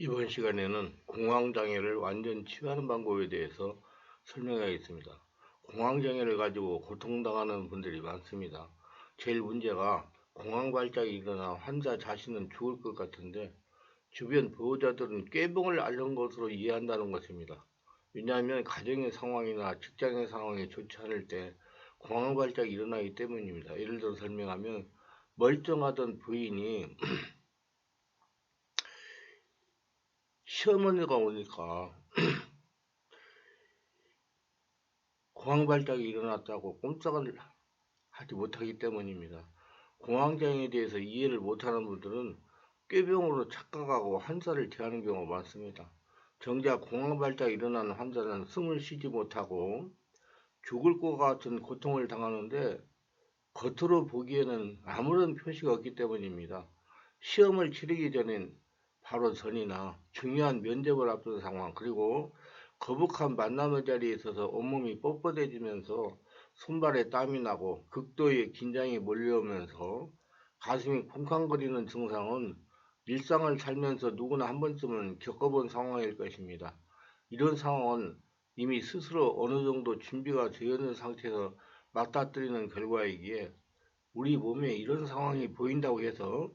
이번 시간에는 공황장애를 완전 치유하는 방법에 대해서 설명하겠습니다. 공황장애를 가지고 고통당하는 분들이 많습니다. 제일 문제가 공황발작이 일어나 환자 자신은 죽을 것 같은데 주변 보호자들은 꾀병을 앓는 것으로 이해한다는 것입니다. 왜냐하면 가정의 상황이나 직장의 상황이 좋지 않을 때 공황발작이 일어나기 때문입니다. 예를 들어 설명하면 멀쩡하던 부인이 시어머니가 오니까 공황발작이 일어났다고 꼼짝을 하지 못하기 때문입니다. 공황장애에 대해서 이해를 못하는 분들은 꾀병으로 착각하고 환자를 대하는 경우가 많습니다. 정작 공황발작이 일어나는 환자는 숨을 쉬지 못하고 죽을 것 같은 고통을 당하는데 겉으로 보기에는 아무런 표시가 없기 때문입니다. 시험을 치르기 전인 바로 전이나 중요한 면접을 앞둔 상황, 그리고 거북한 만남의 자리에 있어서 온몸이 뻣뻣해지면서 손발에 땀이 나고 극도의 긴장이 몰려오면서 가슴이 쿵쾅거리는 증상은 일상을 살면서 누구나 한 번쯤은 겪어본 상황일 것입니다. 이런 상황은 이미 스스로 어느 정도 준비가 되어 있는 상태에서 맞닥뜨리는 결과이기에 우리 몸에 이런 상황이 보인다고 해서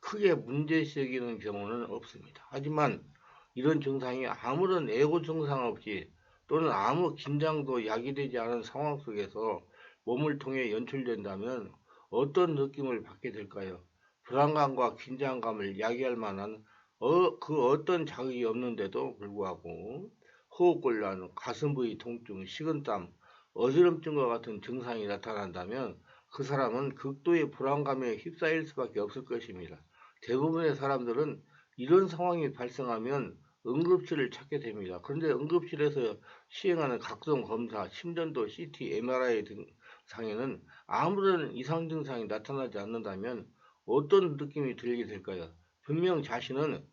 크게 문제시되는 경우는 없습니다. 하지만 이런 증상이 아무런 애고 증상 없이 또는 아무 긴장도 야기되지 않은 상황 속에서 몸을 통해 연출된다면 어떤 느낌을 받게 될까요? 불안감과 긴장감을 야기할 만한 그 어떤 자극이 없는데도 불구하고 호흡곤란, 가슴 부위 통증, 식은땀, 어지럼증과 같은 증상이 나타난다면 그 사람은 극도의 불안감에 휩싸일 수밖에 없을 것입니다. 대부분의 사람들은 이런 상황이 발생하면 응급실을 찾게 됩니다. 그런데 응급실에서 시행하는 각종 검사, 심전도, CT, MRI 등 상에는 아무런 이상 증상이 나타나지 않는다면 어떤 느낌이 들게 될까요? 분명 자신은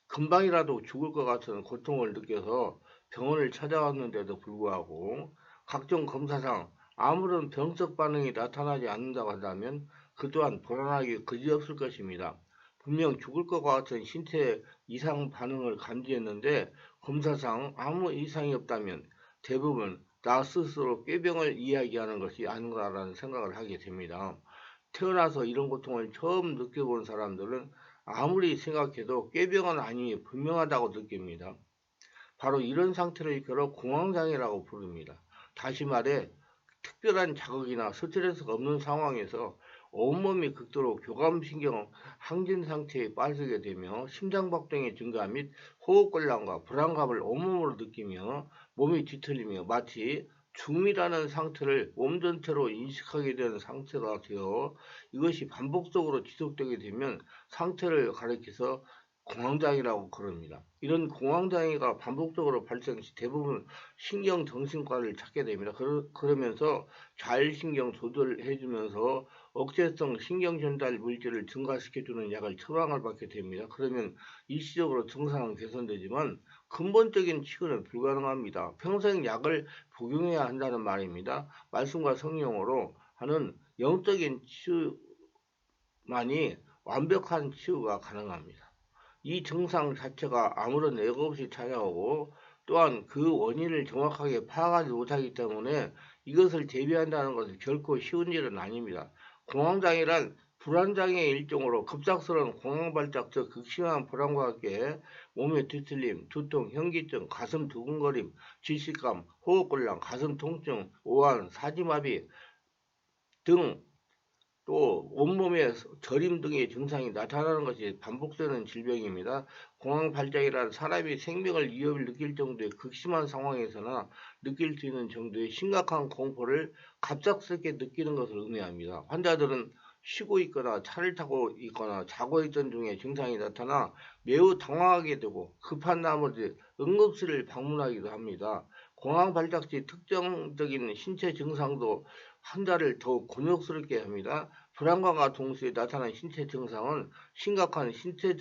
금방이라도 죽을 것 같은 고통을 느껴서 병원을 찾아왔는데도 불구하고 각종 검사상 아무런 병적 반응이 나타나지 않는다고 한다면 그 또한 불안하기 그지없을 것입니다. 분명 죽을 것 같은 신체 이상 반응을 감지했는데 검사상 아무 이상이 없다면 대부분 나 스스로 꾀병을 이야기하는 것이 아닌가라는 생각을 하게 됩니다. 태어나서 이런 고통을 처음 느껴본 사람들은 아무리 생각해도 꾀병은 아님이 분명하다고 느낍니다. 바로 이런 상태를 일컬어 공황장애라고 부릅니다. 다시 말해 특별한 자극이나 스트레스가 없는 상황에서 온몸이 극도로 교감신경 항진 상태에 빠지게 되며 심장박동의 증가 및 호흡곤란과 불안감을 온몸으로 느끼며 몸이 뒤틀리며 마치 중이라는 상태를 몸 전체로 인식하게 되는 상태가 되어 이것이 반복적으로 지속되게 되면 상태를 가리켜서 공황장애라고 그럽니다. 이런 공황장애가 반복적으로 발생 시 대부분 신경정신과를 찾게 됩니다. 그러면서 자율신경 조절해주면서 억제성 신경전달 물질을 증가시켜주는 약을 처방을 받게 됩니다. 그러면 일시적으로 증상은 개선되지만 근본적인 치료는 불가능합니다. 평생 약을 복용해야 한다는 말입니다. 말씀과 성령으로 하는 영적인 치유만이 완벽한 치유가 가능합니다. 이 증상 자체가 아무런 애가 없이 찾아오고 또한 그 원인을 정확하게 파악하지 못하기 때문에 이것을 대비한다는 것은 결코 쉬운 일은 아닙니다. 공황장애란 불안장애의 일종으로 급작스러운 공황발작, 즉 극심한 불안과 함께 몸의 뒤틀림, 두통, 현기증, 가슴 두근거림, 질식감, 호흡곤란, 가슴 통증, 오한, 사지마비 등 또 온몸에 저림 등의 증상이 나타나는 것이 반복되는 질병입니다. 공황발작이란 사람이 생명을 위협을 느낄 정도의 극심한 상황에서나 느낄 수 있는 정도의 심각한 공포를 갑작스럽게 느끼는 것을 의미합니다. 환자들은 쉬고 있거나 차를 타고 있거나 자고 있던 중에 증상이 나타나 매우 당황하게 되고 급한 나머지 응급실을 방문하기도 합니다. 공황발작 시 특정적인 신체 증상도 환자를 더욱 곤욕스럽게 합니다. 불안감과 동시에 나타나는 신체 증상은 심각한 신체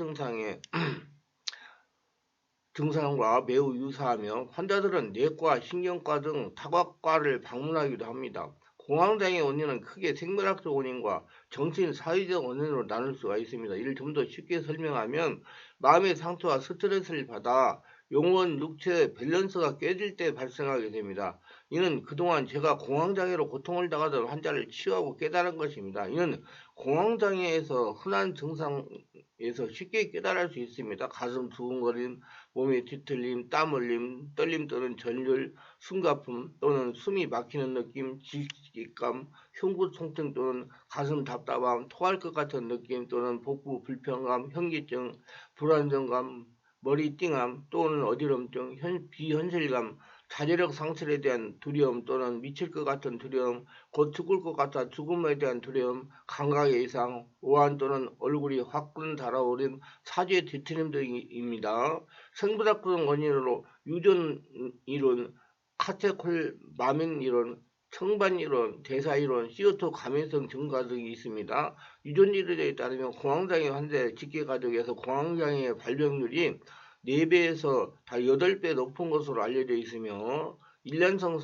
증상과 매우 유사하며 환자들은 내과, 신경과 등 타과과를 방문하기도 합니다. 공황장애 원인은 크게 생물학적 원인과 정신 사회적 원인으로 나눌 수가 있습니다. 이를 좀 더 쉽게 설명하면 마음의 상처와 스트레스를 받아 영혼, 육체 밸런스가 깨질 때 발생하게 됩니다. 이는 그동안 제가 공황장애로 고통을 당하던 환자를 치유하고 깨달은 것입니다. 이는 공황장애에서 흔한 증상에서 쉽게 깨달을 수 있습니다. 가슴 두근거림, 몸이 뒤틀림, 땀 흘림, 떨림 또는 전율, 숨가쁨 또는 숨이 막히는 느낌, 지식감, 흉부 통증 또는 가슴 답답함, 토할 것 같은 느낌 또는 복부 불편감, 현기증, 불안정감, 머리 띵함 또는 어지럼증, 비현실감, 자제력 상실에 대한 두려움 또는 미칠 것 같은 두려움, 곧 죽을 것 같아 죽음에 대한 두려움, 감각의 이상, 오한 또는 얼굴이 화끈 달아오른 사지의 뒤틀림 등입니다. 생물학적 원인으로 유전 이론, 카테콜마민 이론, 청반 이론, 대사 이론, CO2 감염성 증가 등이 있습니다. 유전 이론에 따르면 공황장애 환자의 직계 가족에서 공황장애 발병률이 4배에서 다 8배 높은 것으로 알려져 있으며 일란성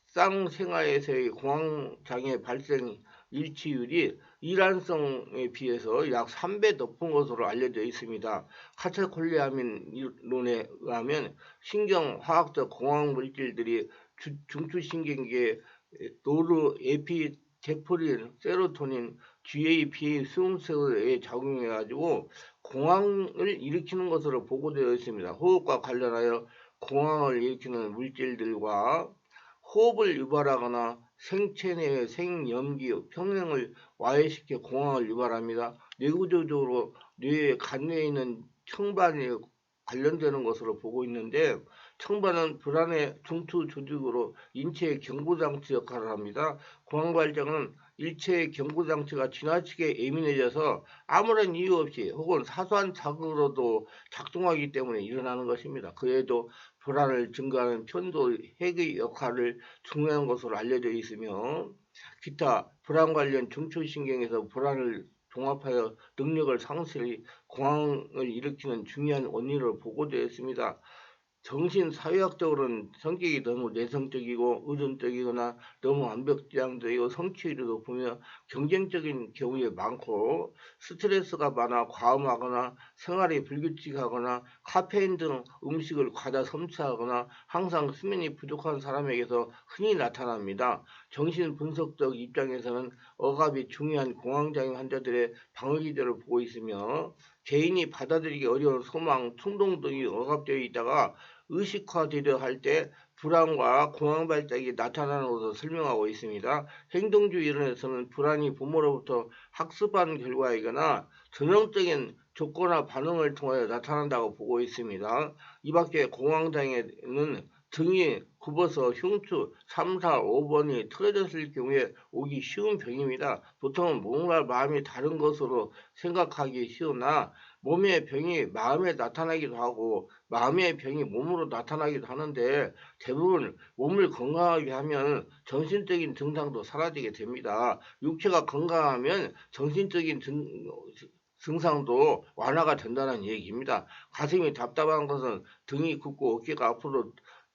쌍생아에서의 공황장애 발생 일치율이 일란성에 비해서 약 3배 높은 것으로 알려져 있습니다. 카테콜리아민 이론에 의하면 신경화학적 공황 물질들이 중추신경계에 노르에피네프린, 세로토닌, GABA 수용체에 작용해가지고 공황을 일으키는 것으로 보고되어 있습니다. 호흡과 관련하여 공황을 일으키는 물질들과 호흡을 유발하거나 생체 내의 생염기, 평형을 와해시켜 공황을 유발합니다. 뇌구조적으로 뇌의 간뇌에 있는 청반이 관련되는 것으로 보고 있는데 청반은 불안의 중추 조직으로 인체의 경고장치 역할을 합니다. 공황발작은 일체의 경고장치가 지나치게 예민해져서 아무런 이유 없이 혹은 사소한 자극으로도 작동하기 때문에 일어나는 것입니다. 그 외에도 불안을 증가하는 편도 핵의 역할을 중요한 것으로 알려져 있으며 기타 불안 관련 중추신경에서 불안을 종합하여 능력을 상실히 공황을 일으키는 중요한 원인으로 보고되어 있습니다. 정신사회학적으로는 성격이 너무 내성적이고 의존적이거나 너무 완벽지향적이고 성취율이 높으며 경쟁적인 경우에 많고 스트레스가 많아 과음하거나 생활이 불규칙하거나 카페인 등 음식을 과다 섭취하거나 항상 수면이 부족한 사람에게서 흔히 나타납니다. 정신분석적 입장에서는 억압이 중요한 공황장애 환자들의 방어기제를 보고 있으며 개인이 받아들이기 어려운 소망, 충동 등이 억압되어 있다가 의식화되려 할 때 불안과 공황 발작이 나타나는 것으로 설명하고 있습니다. 행동주의 이론에서는 불안이 부모로부터 학습한 결과이거나 전형적인 조건화 반응을 통하여 나타난다고 보고 있습니다. 이 밖에 공황장애는 등이 굽어서 흉추 3, 4, 5번이 틀어졌을 경우에 오기 쉬운 병입니다. 보통은 몸과 마음이 다른 것으로 생각하기 쉬우나 몸의 병이 마음에 나타나기도 하고 마음의 병이 몸으로 나타나기도 하는데 대부분 몸을 건강하게 하면 정신적인 증상도 사라지게 됩니다. 육체가 건강하면 정신적인 증상도 완화가 된다는 얘기입니다. 가슴이 답답한 것은 등이 굽고 어깨가 앞으로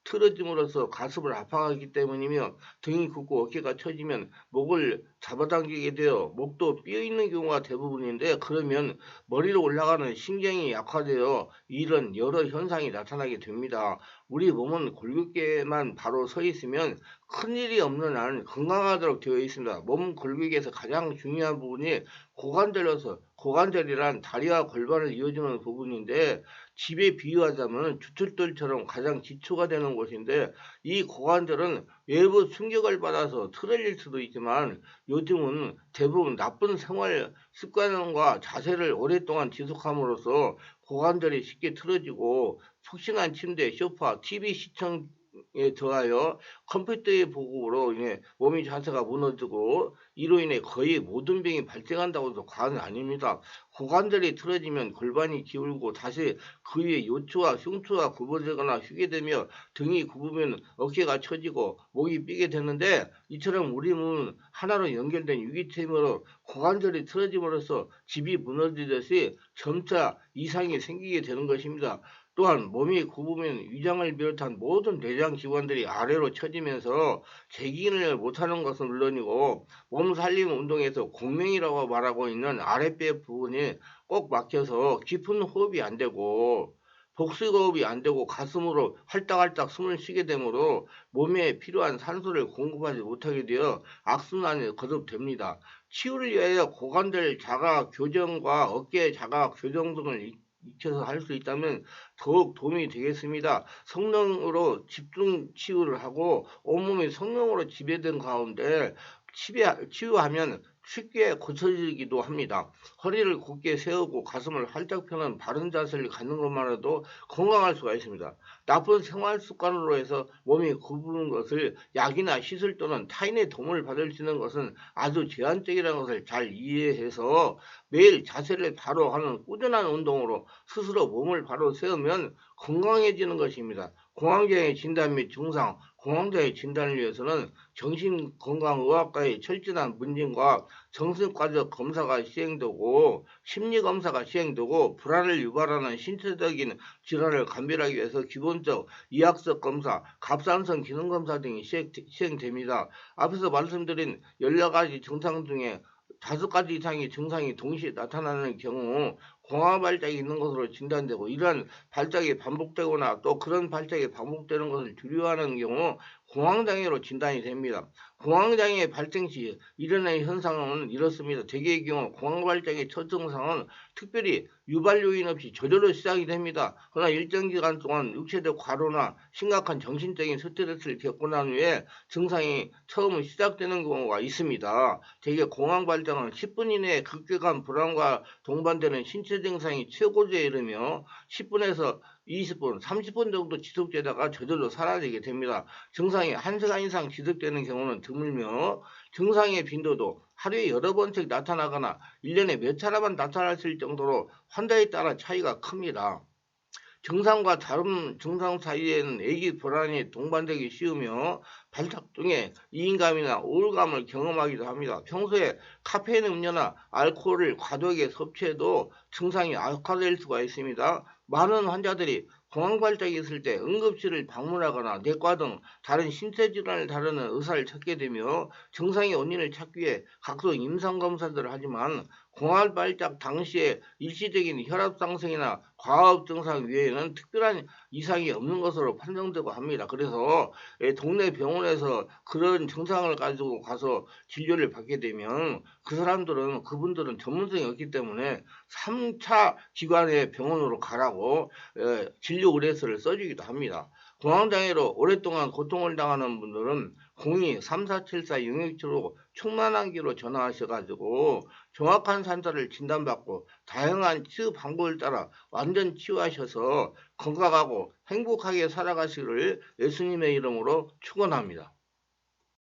틀어짐으로써 가슴을 아파하기 때문이며 등이 굽고 어깨가 처지면 목을 잡아당기게 되어 목도 삐어있는 경우가 대부분인데 그러면 머리로 올라가는 신경이 약화되어 이런 여러 현상이 나타나게 됩니다. 우리 몸은 골격계만 바로 서 있으면 큰일이 없는 한 건강하도록 되어 있습니다. 몸 골격에서 가장 중요한 부분이 고관절로서 고관절이란 다리와 골반을 이어주는 부분인데 집에 비유하자면 주춧돌처럼 가장 기초가 되는 곳인데 이 고관절은 외부 충격을 받아서 틀어질 수도 있지만 요즘은 대부분 나쁜 생활 습관과 자세를 오랫동안 지속함으로써 고관절이 쉽게 틀어지고 푹신한 침대, 소파, TV 시청에 더하여 컴퓨터의 보급으로 인해 몸의 자세가 무너지고 이로 인해 거의 모든 병이 발생한다고 해도 과언이 아닙니다. 고관절이 틀어지면 골반이 기울고 다시 그 위에 요추와 흉추가 굽어지거나 휘게 되며 등이 굽으면 어깨가 처지고 목이 삐게 되는데 이처럼 우리 몸은 하나로 연결된 유기체이므로 고관절이 틀어짐으로써 집이 무너지듯이 점차 이상이 생기게 되는 것입니다. 또한 몸이 굽으면 위장을 비롯한 모든 대장 기관들이 아래로 처지면서 제기를 못하는 것은 물론이고 몸 살림 운동에서 공명이라고 말하고 있는 아랫배 부분이 꼭 막혀서 깊은 호흡이 안 되고 복식호흡이 안 되고 가슴으로 할딱할딱 숨을 쉬게 되므로 몸에 필요한 산소를 공급하지 못하게 되어 악순환이 거듭됩니다. 치유를 위하여 고관절 자가 교정과 어깨 자가 교정 등을 익혀서 할 수 있다면 더욱 도움이 되겠습니다. 성령으로 집중 치유를 하고 온몸이 성령으로 지배된 가운데 치유하면 쉽게 고쳐지기도 합니다. 허리를 곧게 세우고 가슴을 활짝 펴는 바른 자세를 갖는 것만으로도 건강할 수가 있습니다. 나쁜 생활 습관으로 해서 몸이 굽는 것을 약이나 시술 또는 타인의 도움을 받을 수 있는 것은 아주 제한적이라는 것을 잘 이해해서 매일 자세를 바로 하는 꾸준한 운동으로 스스로 몸을 바로 세우면 건강해지는 것입니다. 공황장애 진단 및 증상, 공황장애 진단을 위해서는 정신건강의학과의 철저한 문진과 정신과적 검사가 시행되고 심리검사가 시행되고 불안을 유발하는 신체적인 질환을 감별하기 위해서 기본적 이학적 검사, 갑상선 기능검사 등이 시행됩니다. 앞에서 말씀드린 14가지 증상 중에 5가지 이상의 증상이 동시에 나타나는 경우 공황 발작이 있는 것으로 진단되고 이러한 발작이 반복되거나 또 그런 발작이 반복되는 것을 두려워하는 경우 공황장애로 진단이 됩니다. 공황장애 발생 시 일어나는 현상은 이렇습니다. 대개의 경우 공황 발작의 첫 증상은 특별히 유발 요인 없이 저절로 시작이 됩니다. 그러나 일정 기간 동안 육체적 과로나 심각한 정신적인 스트레스를 겪고 난 후에 증상이 처음 시작되는 경우가 있습니다. 대개 공황 발작은 10분 이내에 급격한 불안과 동반되는 신체 증상이 최고조에 이르며 10분에서 20분, 30분 정도 지속되다가 저절로 사라지게 됩니다. 증상이 1시간 이상 지속되는 경우는 드물며 증상의 빈도도 하루에 여러 번씩 나타나거나 1년에 몇 차례만 나타날 정도로 환자에 따라 차이가 큽니다. 증상과 다른 증상 사이에는 애기 불안이 동반되기 쉬우며 발작 중에 이인감이나 우울감을 경험하기도 합니다. 평소에 카페인 음료나 알코올을 과도하게 섭취해도 증상이 악화될 수가 있습니다. 많은 환자들이 공황 발작이 있을 때 응급실을 방문하거나 내과 등 다른 신체 질환을 다루는 의사를 찾게 되며 증상의 원인을 찾기 위해 각종 임상 검사들을 하지만 공황 발작 당시에 일시적인 혈압 상승이나 과호흡 증상 외에는 특별한 이상이 없는 것으로 판정되고 합니다. 그래서 동네 병원에서 그런 증상을 가지고 가서 진료를 받게 되면 그분들은 전문성이 없기 때문에 3차 기관의 병원으로 가라고 진료 의뢰서를 써주기도 합니다. 공황장애로 오랫동안 고통을 당하는 분들은 02-3474 영역치로 충만한기로 전화하셔가지고 정확한 산타를 진단받고 다양한 치유 방법을 따라 완전 치유하셔서 건강하고 행복하게 살아가시기를 예수님의 이름으로 축원합니다.